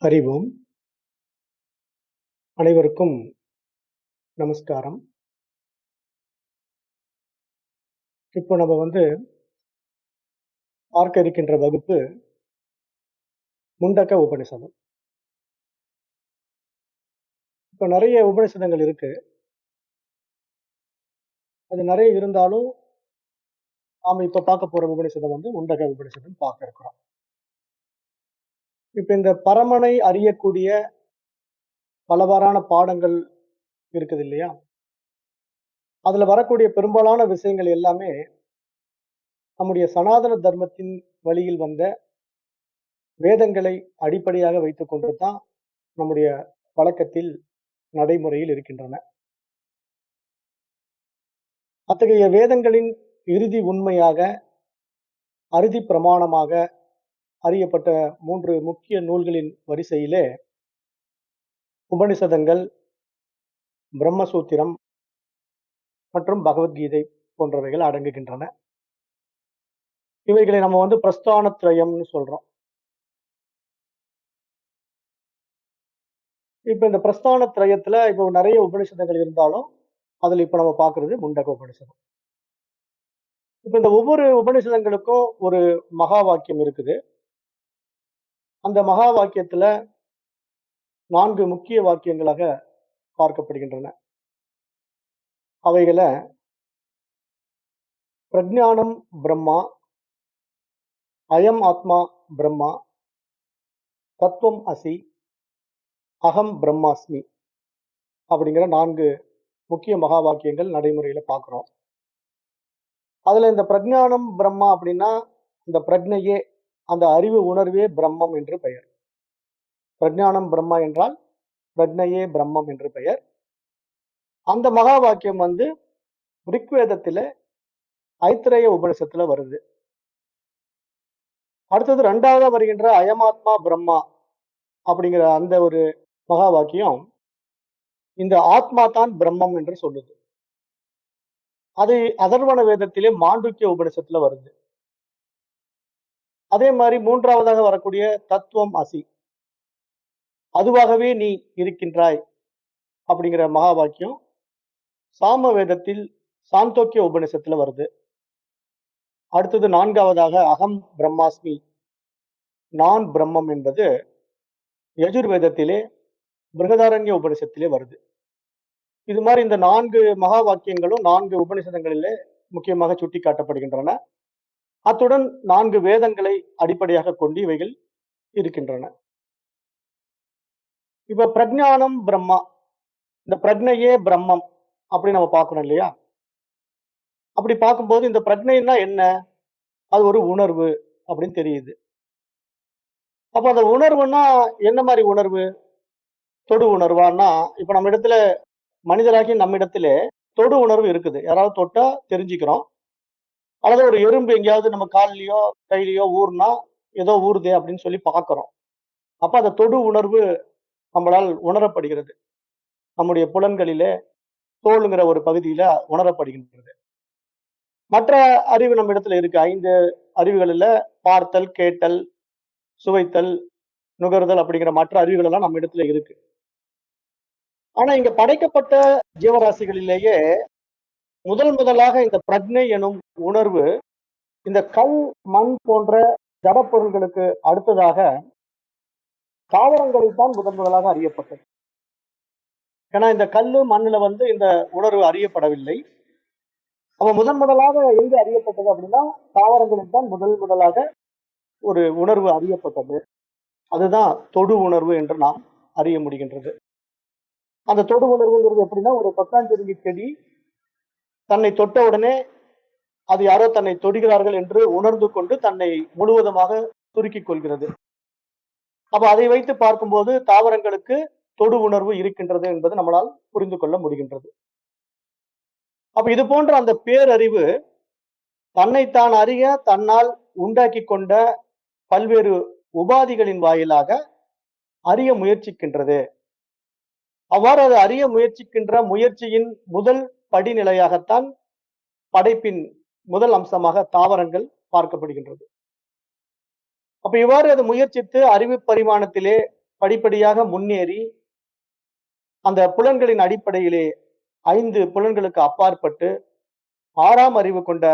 அறிவோம். அனைவருக்கும் நமஸ்காரம். இப்போ நம்ம பார்க்க இருக்கின்ற வகுப்பு முண்டக்க உபநிஷதம். இப்ப நெறைய உபநிஷதங்கள் இருக்கு. அது நெறைய இருந்தாலும், நாம இப்ப பார்க்க போற உபநிஷதம் முண்டக உபநிஷதம் பார்க்க இருக்கிறோம். இப்ப இந்த பரமனை அறியக்கூடிய பலவாறான பாடங்கள் இருக்குது இல்லையா? அதுல வரக்கூடிய பெரும்பாலான விஷயங்கள் எல்லாமே நம்முடைய சனாதன தர்மத்தின் வழியில் வந்த வேதங்களை அடிப்படையாக வைத்துக் கொண்டு தான் நம்முடைய வழக்கத்தில் நடைமுறையில் இருக்கின்றன. அத்தகைய வேதங்களின் இறுதி உண்மையாக, அறுதி பிரமாணமாக அறியப்பட்ட 3 முக்கிய நூல்களின் வரிசையிலே உபனிஷதங்கள், பிரம்மசூத்திரம் மற்றும் பகவத்கீதை போன்றவைகள் அடங்குகின்றன. இவைகளை நம்ம பிரஸ்தானத்ரயம்னு சொல்றோம். இப்ப இந்த பிரஸ்தானத்ரயத்துல இப்போ நிறைய உபனிஷதங்கள் இருந்தாலும், அதுல இப்ப நம்ம பார்க்கிறது முண்டக உபனிஷதம். இப்ப இந்த ஒவ்வொரு உபனிஷதங்களுக்கும் ஒரு மகா வாக்கியம் இருக்குது. அந்த மகா வாக்கியத்துல 4 முக்கிய வாக்கியங்களாக பார்க்கப்படுகின்றன. அவைகளை பிரஜ்ஞானம் பிரம்மா, அயம் ஆத்மா பிரம்மா, தத்துவம் அசி, அகம் பிரம்மாஸ்மி அப்படிங்கிற 4 முக்கிய மகா வாக்கியங்கள் நடைமுறையில பார்க்கிறோம். அதுல இந்த பிரஜ்ஞானம் பிரம்மா அப்படின்னா, இந்த பிரஜ்னையே, அந்த அறிவு உணர்வே பிரம்மம் என்று பெயர். பிரஜ்ஞானம் பிரம்மா என்றால் பிரஜ்னையே பிரம்மம் என்று பெயர். அந்த மகா வாக்கியம் ரிக்வேதத்தில ஐத்திரேய உபனிஷத்துல வருது. அடுத்தது 2வதா வருகின்ற அயமாத்மா பிரம்மா அப்படிங்கிற அந்த ஒரு மகா வாக்கியம் இந்த ஆத்மா தான் பிரம்மம் என்று சொல்லுது. அது அதர்வண வேதத்திலே மாண்டூக்கிய உபனிஷத்துல வருது. அதே மாதிரி 3வதாக வரக்கூடிய தத்துவம் அசி, அதுவாகவே நீ இருக்கின்றாய் அப்படிங்கிற மகா வாக்கியம் சாம வேதத்தில் சாந்தோக்கிய உபனிஷத்துல வருது. அடுத்தது 4வதாக அகம் பிரம்மாஸ்மி, நான் பிரம்மம் என்பது யஜுர்வேதத்திலே பிருகதாரண்ய உபனிஷத்திலே வருது. இது மாதிரி இந்த 4 மகா வாக்கியங்களும் 4 உபனிஷதங்களிலே முக்கியமாக சுட்டி காட்டப்படுகின்றன. அத்துடன் 4 வேதங்களை அடிப்படையாக கொண்டு இவைகள் இருக்கின்றன. இப்ப பிரஜ்ஞானம் பிரம்மா, இந்த பிரஜ்னையே பிரம்மம் அப்படி நம்ம பார்க்கணும் இல்லையா? அப்படி பார்க்கும்போது இந்த பிரஜ்னைன்னா என்ன? அது ஒரு உணர்வு அப்படின்னு தெரியுது. அப்ப அந்த உணர்வுன்னா என்ன மாதிரி உணர்வு? தொடு உணர்வான்னா, இப்ப நம்ம இடத்துல மனிதராகி நம்ம இடத்திலே தொடு உணர்வு இருக்குது. யாராவது தொட்டா தெரிஞ்சுக்கிறோம். அல்லது ஒரு எறும்பு எங்கேயாவது நம்ம கால்லயோ கையிலயோ ஊர்னா ஏதோ ஊறுதே அப்படின்னு சொல்லி பார்க்கிறோம். அப்ப அந்த தொடு உணர்வு நம்மளால் உணரப்படுகிறது. நம்முடைய புலன்களிலே தோலுங்கிற ஒரு பகுதியில உணரப்படுகின்றது. மற்ற அறிவு நம்ம இடத்துல இருக்கு. 5 அறிவுகளில பார்த்தல், கேட்டல், சுவைத்தல், நுகர்தல் அப்படிங்கிற மற்ற அறிவுகள் எல்லாம் நம்ம இடத்துல இருக்கு. ஆனா இங்க படைக்கப்பட்ட ஜீவராசிகளிலேயே முதலாக இந்த பிரஜ்னை எனும் உணர்வு இந்த கல், மண் போன்ற ஜடப்பொருள்களுக்கு அடுத்ததாக தாவரங்களில் தான் முதலாக அறியப்பட்டது. ஏன்னா இந்த கல்லு மண்ணுல இந்த உணர்வு அறியப்படவில்லை. அப்ப முதலாக எங்க அறியப்பட்டது அப்படின்னா தாவரங்களில் தான் முதலாக ஒரு உணர்வு அறியப்பட்டது. அதுதான் தொடு உணர்வு என்று நாம் அறிய முடிகின்றது. அந்த தொடு உணர்வுங்கிறது எப்படின்னா, ஒரு கொத்தாஞ்செருங்கி செடி தன்னை தொட்ட உடனே அது யாரோ தன்னை தொடுகிறார்கள் என்று உணர்ந்து கொண்டு தன்னை முழுவதுமாக சுருக்கிக் கொள்கிறது. அப்ப அதை வைத்து பார்க்கும்போது தாவரங்களுக்கு தொடு உணர்வு இருக்கின்றது என்பது நம்மளால் புரிந்து கொள்ள முடிகின்றது. அப்ப இது போன்ற அந்த பேரறிவு தன்னைத்தான் அறிய தன்னால் உண்டாக்கி கொண்ட பல்வேறு உபாதிகளின் வாயிலாக அறிய முயற்சிக்கின்றது. அவ்வாறு அது அறிய முயற்சிக்கின்ற முயற்சியின் முதல் படிநிலையாகத்தான் படைப்பின் முதல் அம்சமாக தாவரங்கள் பார்க்கப்படுகின்றது. அப்ப இவ்வாறு அது முயற்சித்து அறிவு பரிமாணத்திலே படிப்படியாக முன்னேறி அந்த புலன்களின் அடிப்படையிலே 5 புலன்களுக்கு அப்பாற்பட்டு 6ஆம் அறிவு கொண்ட